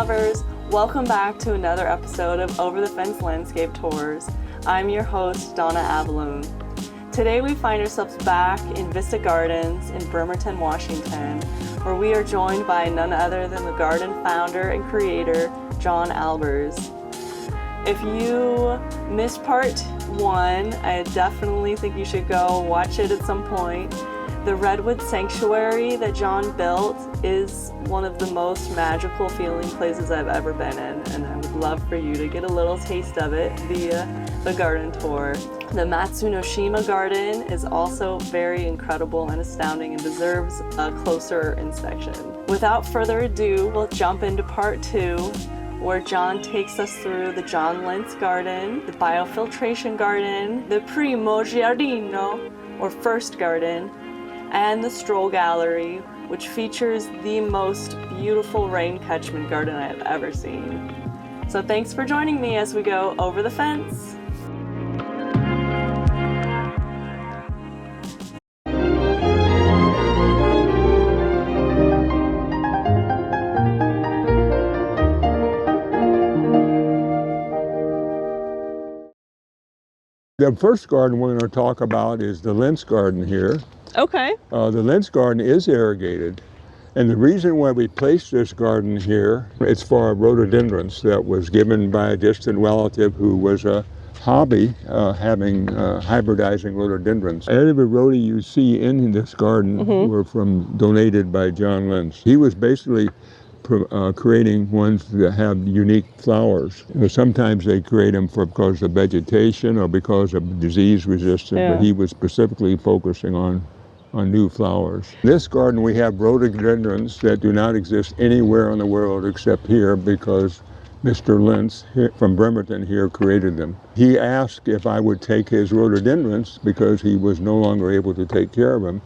lovers, welcome back to another episode of Over the Fence Landscape Tours. I'm your host, Donna Avallone. Today we find ourselves back in Vista Gardens in Bremerton, Washington, where we are joined by none other than the garden founder and creator, John Albers. If you missed part one, I definitely think you should go watch it at some point. The Redwood Sanctuary that John built is one of the most magical feeling places I've ever been in, and I would love for you to get a little taste of it via the garden tour. The Matsunoshima Garden is also very incredible and astounding and deserves a closer inspection. Without further ado, we'll jump into part two, where John takes us through the John Lentz Garden, the Biofiltration Garden, the Primo Giardino, or First Garden, and the Stroll Gallery, which features the most beautiful rain-catchment garden I have ever seen. So thanks for joining me as we go over the fence. The first garden we're going to talk about is the Lenzt Garden here. Okay. The Lenzt Garden is irrigated, and the reason why we placed this garden here, it's for rhododendrons that was given by a distant relative who was a hobby hybridizing rhododendrons. Every rhododendron you see in this garden were donated by John Lentz. He was basically creating ones that have unique flowers. Sometimes they create them because of vegetation or because of disease resistance, but he was specifically focusing on new flowers. In this garden we have rhododendrons that do not exist anywhere in the world except here because Mr. Lentz from Bremerton here created them. He asked if I would take his rhododendrons because he was no longer able to take care of them.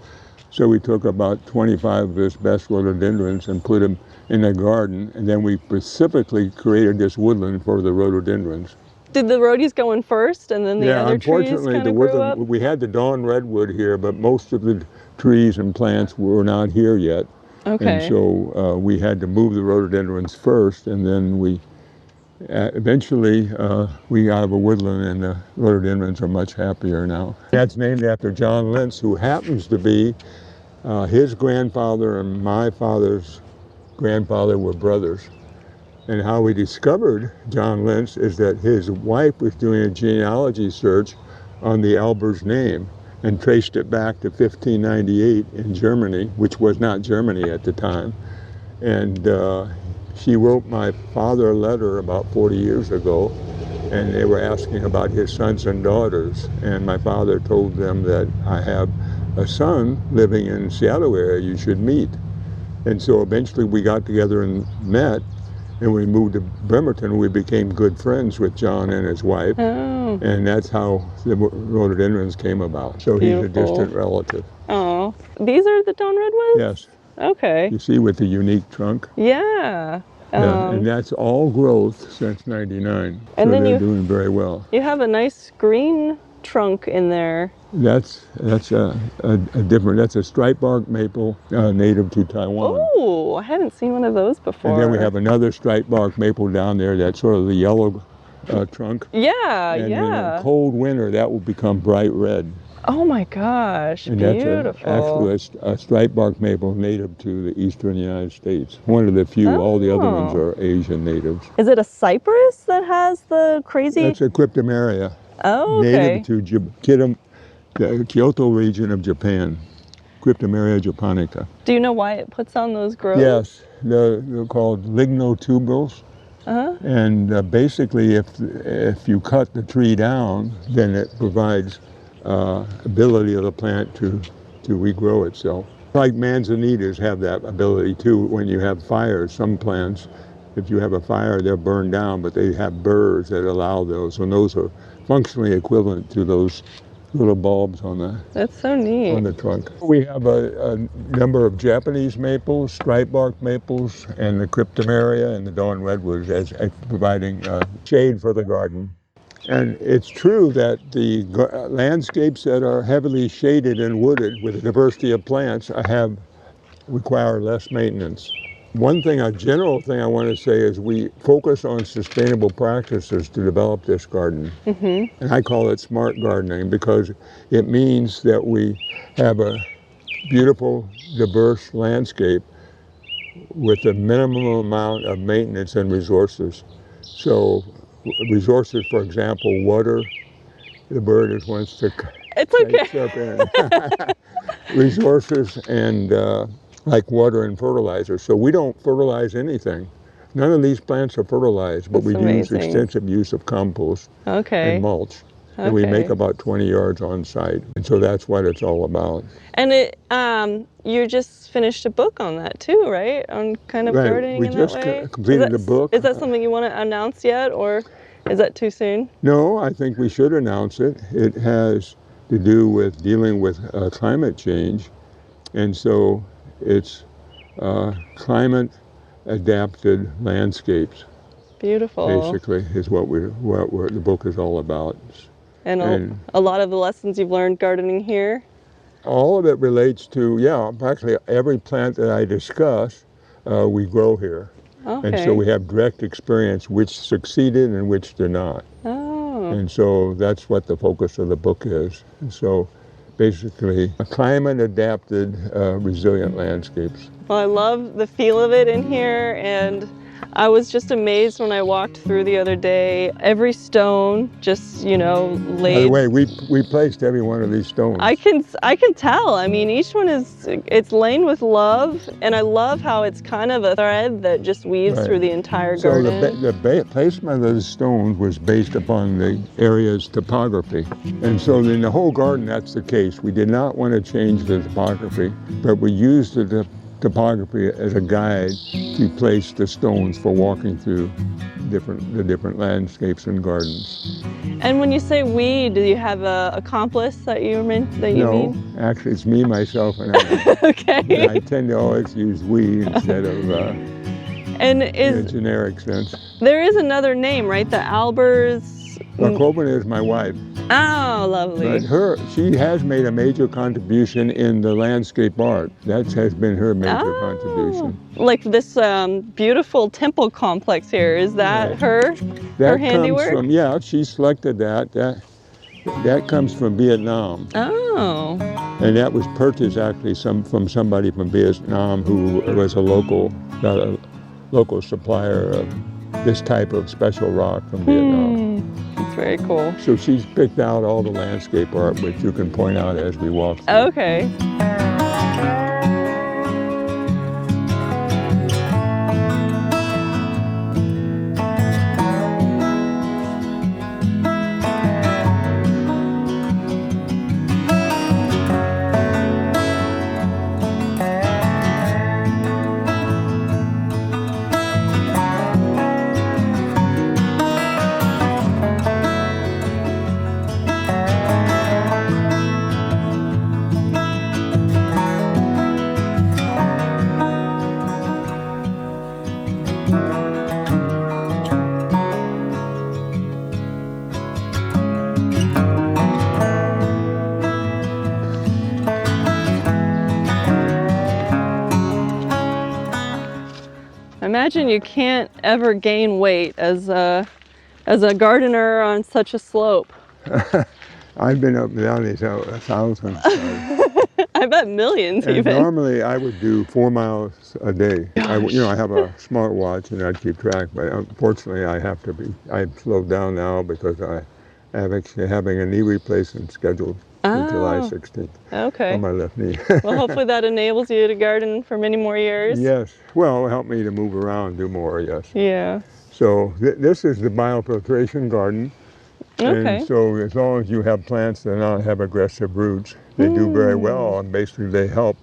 So we took about 25 of his best rhododendrons and put them in a garden, and then we specifically created this woodland for the rhododendrons. Did the rhodies go in first and then the other trees kind of grew up? We had the dawn redwood here, but most of the trees and plants were not here yet. Okay. And so we had to move the rhododendrons first, and then we eventually we got a woodland, and the rhododendrons are much happier now. That's named after John Lentz, who happens to be his grandfather and my father's grandfather were brothers. And how we discovered John Lentz is that his wife was doing a genealogy search on the Albers name and traced it back to 1598 in Germany, which was not Germany at the time. And she wrote my father a letter about 40 years ago, and they were asking about his sons and daughters. And my father told them that I have a son living in Seattle area you should meet. And so eventually we got together and met, and we moved to Bremerton. We became good friends with John and his wife. Oh. And that's how the rhododendrons came about. So Beautiful. He's a distant relative. Oh, these are the dawn redwoods? Yes. Okay. You see with the unique trunk? Yeah. Yeah, and that's all growth since '99. And so then they're doing very well. You have a nice green trunk in there. That's a striped bark maple native to Taiwan. Oh, I haven't seen one of those before. And then we have another striped bark maple down there that's sort of the yellow trunk. Yeah, and yeah. in a cold winter, that will become bright red. Oh my gosh, and beautiful. That's actually a striped bark maple native to the eastern United States. One of the few. All the other ones are Asian natives. Is it a cypress that has the crazy? That's a cryptomeria. Oh, okay. Native to the Kyoto region of Japan. Cryptomeria japonica. Do you know why it puts on those growths? Yes, they're called lignotuberals. And basically, if you cut the tree down, then it provides ability of the plant to regrow itself. Like manzanitas have that ability too. When you have fires, some plants, if you have a fire, they're burned down, but they have burrs that allow those, and those are functionally equivalent to those little bulbs on the That's so neat. On the trunk. We have a number of Japanese maples, striped bark maples, and the cryptomeria and the dawn redwoods as providing shade for the garden. And it's true that the landscapes that are heavily shaded and wooded with a diversity of plants require less maintenance. One thing, a general thing I want to say is we focus on sustainable practices to develop this garden. And I call it smart gardening because it means that we have a beautiful, diverse landscape with a minimum amount of maintenance and resources. So resources, for example, water, the bird is wants to It's okay. up in. Resources and like water and fertilizer. So we don't fertilize anything. None of these plants are fertilized, but That's we use amazing. extensive use of compost Okay. and mulch. And we make Okay. about 20 yards on site. And so that's what it's all about. And you just finished a book on that too, right? On kind of Right. gardening We in just that way. completed the book. Is that something you want to announce yet, or is that too soon? No, I think we should announce it. It has to do with dealing with climate change. And so it's climate adapted landscapes, Beautiful. basically, is what the book is all about. And a lot of the lessons you've learned gardening here. All of it relates to, yeah, practically every plant that I discuss, we grow here. Okay. And so we have direct experience which succeeded and which did not. Oh. And so that's what the focus of the book is. And so basically, climate adapted, resilient landscapes. Well, I love the feel of it in here, and I was just amazed when I walked through the other day. Every stone just, laid. By the way, we placed every one of these stones. I can tell. I mean, each one it's laid with love, and I love how it's kind of a thread that just weaves Right. through the entire So garden. the placement of the stones was based upon the area's topography. And so in the whole garden, that's the case. We did not want to change the topography, but we used the topography as a guide to place the stones for walking through the different landscapes and gardens. And when you say we, do you have a accomplice that you mean? No, actually it's me, myself, and I. Okay. And I tend to always use we instead of And in a generic sense. there is another name, right? The Albers. Marcovina is my wife. Oh, lovely. But she has made a major contribution in the landscape art. That has been her major contribution. Like this beautiful temple complex here. Is that Right. her That handiwork? comes from, yeah, she selected that. That comes from Vietnam. Oh. And that was purchased actually from somebody from Vietnam who was a local supplier of this type of special rock from Vietnam. That's very cool. So she's picked out all the landscape art, which you can point out as we walk through. Okay. I imagine you can't ever gain weight as a gardener on such a slope. I've been up and down these 1,000 times. I bet millions And even. normally I would do 4 miles a day. I have a smartwatch and I'd keep track, but unfortunately I've slowed down now because I am actually having a knee replacement scheduled for July 16th Okay. on my left knee. Well, hopefully that enables you to garden for many more years. Yes, well, it'll help me to move around, do more, yes. Yeah. So this is the Biofiltration Garden. Okay. And so as long as you have plants that don't have aggressive roots, they do very well, and basically they help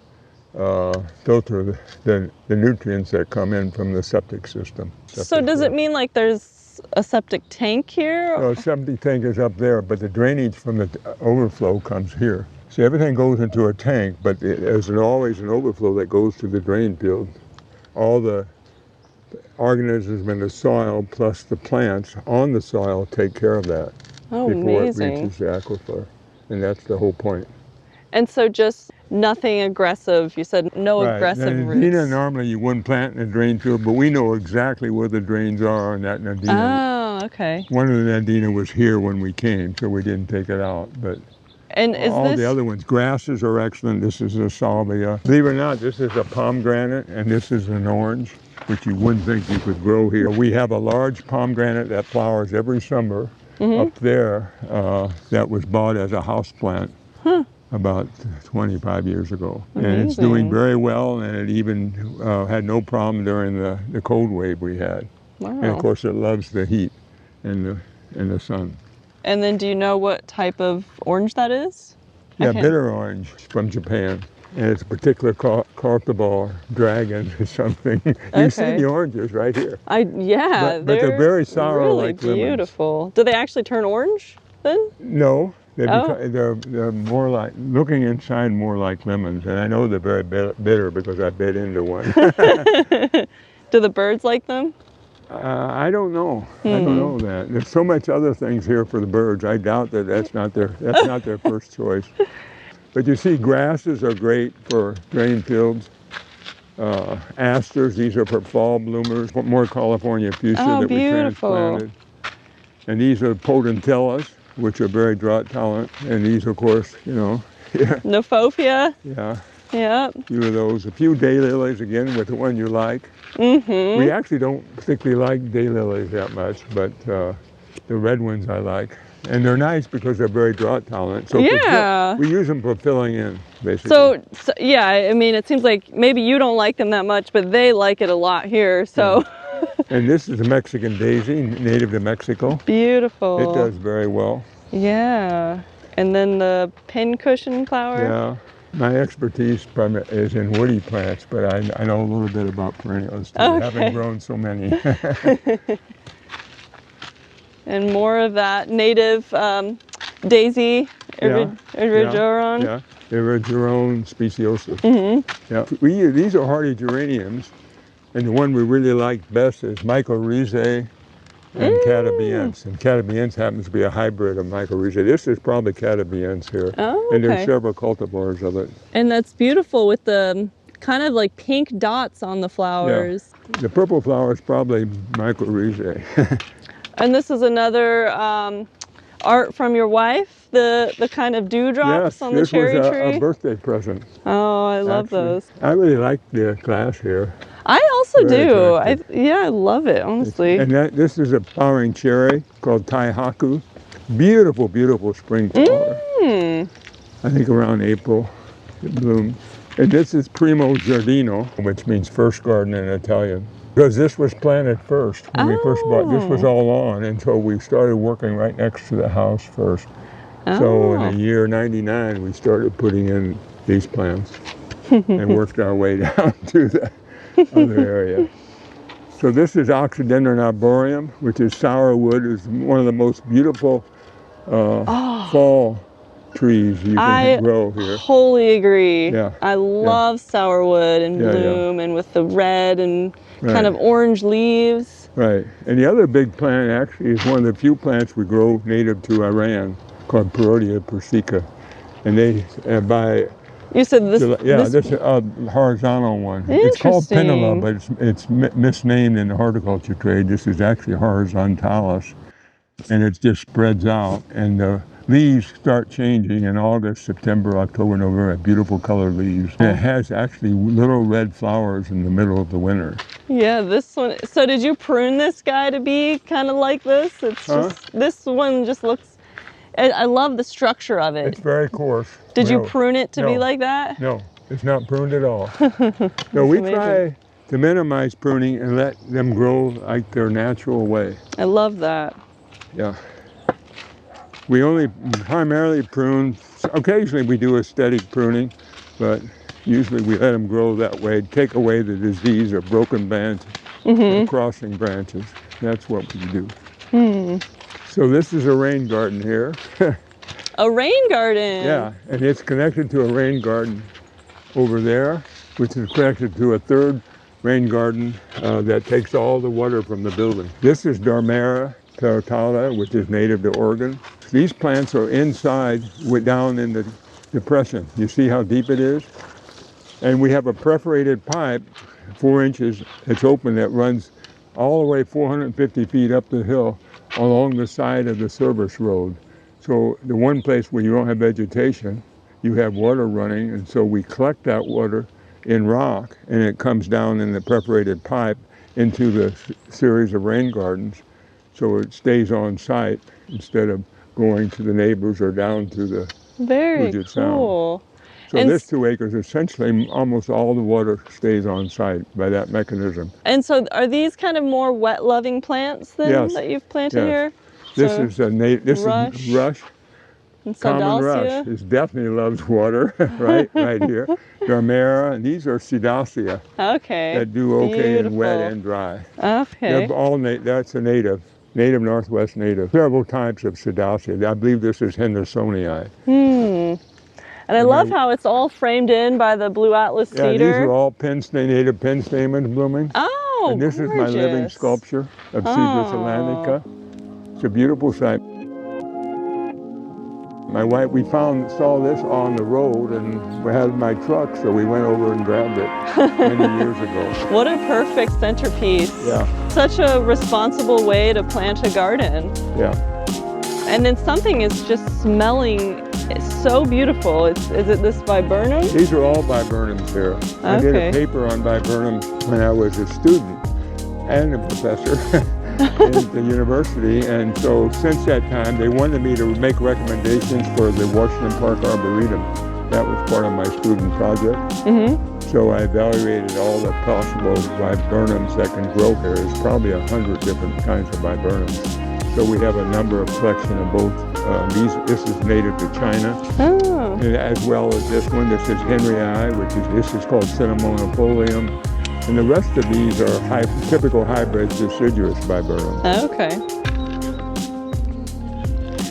filter the nutrients that come in from the septic system. So does it mean like there's a septic tank here? The septic tank is up there, but the drainage from the overflow comes here. So everything goes into a tank, but there's always an overflow that goes to the drain field. All the organisms in the soil plus the plants on the soil take care of that Oh, before amazing. it reaches the aquifer. And that's the whole point. And so just nothing aggressive. You said no Right. aggressive Nadina, roots. normally you wouldn't plant in a drain field, but we know exactly where the drains are on that Nadina. Oh, okay. One of the Nadina was here when we came, so we didn't take it out. But And is all this the other ones, grasses are excellent. This is a salvia. Believe it or not, this is a pomegranate, and this is an orange, which you wouldn't think you could grow here. We have a large pomegranate that flowers every summer up there that was bought as a house plant about 25 years ago. And it's doing Amazing. very well, and it even had no problem during the cold wave we had. And of Wow. course, it loves the heat and the sun. And then do you know what type of orange that is? Yeah, Okay. bitter orange from Japan. And it's a particular cultivar, dragon or something. You see Okay. the oranges right here. Yeah, But they're very sour really like lemons. beautiful. Do they actually turn orange then? No, Oh. they're more like, looking inside more like lemons. And I know they're very bitter because I bit into one. Do the birds like them? I don't know. I don't know that. There's so much other things here for the birds. I doubt that that's not their first choice. But you see, grasses are great for drain fields. Asters, these are for fall bloomers. More California fuchsia Oh, that we beautiful. transplanted. And these are potentillas, which are very drought tolerant. And these, of course, Nophofia? yeah, Yep. a few of those. A few daylilies, again, with the one you like. We actually don't particularly like daylilies that much, but the red ones I like. And they're nice because they're very drought tolerant. So Yeah. we use them for filling in, basically. So, yeah, I mean, it seems like maybe you don't like them that much, but they like it a lot here, so. And this is a Mexican daisy, native to Mexico. Beautiful. It does very well. Yeah. And then the pincushion flower. Yeah. My expertise is in woody plants, but I know a little bit about perennials too. Okay. I haven't grown so many. And more of that native daisy, Erigeron. Yeah, Erigeron speciosus. Yeah. These are hardy geraniums, and the one we really like best is mycorrhizae and catabiense. And catabiense happens to be a hybrid of mycorrhizae. This is probably catabiense here. Oh, And there's okay. several cultivars of it. And that's beautiful with the kind of like pink dots on the flowers. The purple flower is probably mycorrhizae. And this is another art from your wife, the kind of dewdrops Yes, on the this cherry was tree. a birthday present. Oh, I love Actually, those. I really like the glass here. I also Very do. attractive. Yeah, I love it, honestly. And this is a flowering cherry called Taihaku. Beautiful, beautiful spring flower. I think around April it blooms. And this is Primo Giardino, which means first garden in Italian. Because this was planted first when we first bought. This was all lawn until we started working right next to the house first. So in the year 99, we started putting in these plants and worked our way down to the other area. So this is Oxydendron arboreum, which is sourwood. It's one of the most beautiful fall trees you can grow here. I wholly agree. Yeah. I love sourwood and Yeah, yeah. bloom and with the red and Right. kind of orange leaves. Right. And the other big plant actually is one of the few plants we grow native to Iran called Perodia persica. And they buy, You said this. this is a horizontal one. It's called pinula, Interesting. but it's misnamed in the horticulture trade. This is actually horizontalis. And it just spreads out. And the leaves start changing in August, September, October, November, beautiful colored leaves. And it has actually little red flowers in the middle of the winter. Yeah, this one. So did you prune this guy to be kind of like this? It's just, this one just looks, I love the structure of it. It's very coarse. Did you No. prune it to be No. like that? No, it's not pruned at all. No, we amazing. try to minimize pruning and let them grow like their natural way. I love that. Yeah. We only primarily prune, occasionally we do aesthetic pruning, but usually we let them grow that way, take away the disease or broken branches, or crossing branches. That's what we do. So this is a rain garden here. A rain garden. Yeah, and it's connected to a rain garden over there, which is connected to a third rain garden that takes all the water from the building. This is Dormera terratata, which is native to Oregon. These plants are inside, down in the depression. You see how deep it is? And we have a perforated pipe, 4 inches, it's open, that runs all the way 450 feet up the hill along the side of the service road. So the one place where you don't have vegetation, you have water running, and so we collect that water in rock, and it comes down in the perforated pipe into the series of rain gardens, so it stays on site instead of going to the neighbors or down to the Very Puget Sound. cool. So And this 2 acres, essentially almost all the water stays on site by that mechanism. And so are these kind of more wet-loving plants then Yes, that you've planted yes. here? This So is rush. and Common Sedalia? rush. It definitely loves water, right here. Dormera, and these are Sedalia Okay. that do okay in wet Beautiful. and dry. Okay. They're all that's a native Northwest native. Several types of Sedalia. I believe this is Hendersonii. And I love how it's all framed in by the Blue Atlas Yeah, these cedar. are all native pin stamens blooming. Oh, And this is my living gorgeous. sculpture of Cedrus atlantica. It's a beautiful sight. My wife, we saw this on the road, and we had my truck, so we went over and grabbed it many years ago. What a perfect centerpiece. Yeah, Such a responsible way to plant a garden. yeah. And then something is just smelling so beautiful. Is it this viburnum? These are all viburnums here. I did Okay. a paper on viburnums when I was a student and a professor at the university, and so since that time they wanted me to make recommendations for the Washington Park Arboretum. That was part of my student project. So I evaluated all the possible viburnums that can grow here. There's probably 100 different kinds of viburnums. So we have a number of collection of both. This is native to China, Oh. and as well as this one. This is Henryi, this is called cinnamomifolium. And the rest of these are typical hybrid deciduous viburnums. Okay.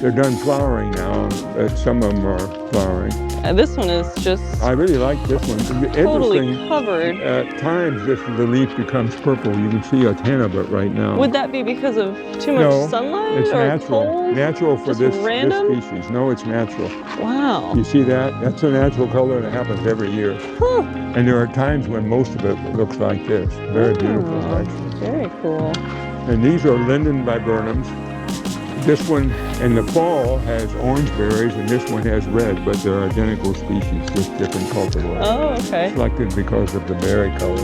They're done flowering now, but some of them are flowering. And this one is just I really like this one. totally Interesting, covered. at times the leaf becomes purple. You can see a tin of it right now. Would that be because of too much No, sunlight it's or natural. cold? Natural for Just this random? species. No, it's natural. Wow. You see that? That's a natural color and it happens every year. Huh. And there are times when most of it looks like this. Very beautiful, Oh, actually. very cool. And these are linden viburnums. This one in the fall has orange berries and this one has red, but they're identical species, just different cultivars. Oh, okay. Selected because of the berry color.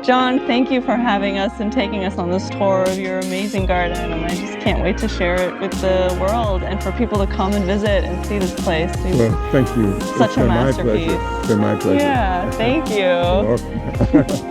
John, thank you for having us and taking us on this tour of your amazing garden. And I just can't wait to share it with the world and for people to come and visit and see this place. Well, thank you. Such It's a been masterpiece. my pleasure. It's been my pleasure. Yeah, thank you. You're welcome.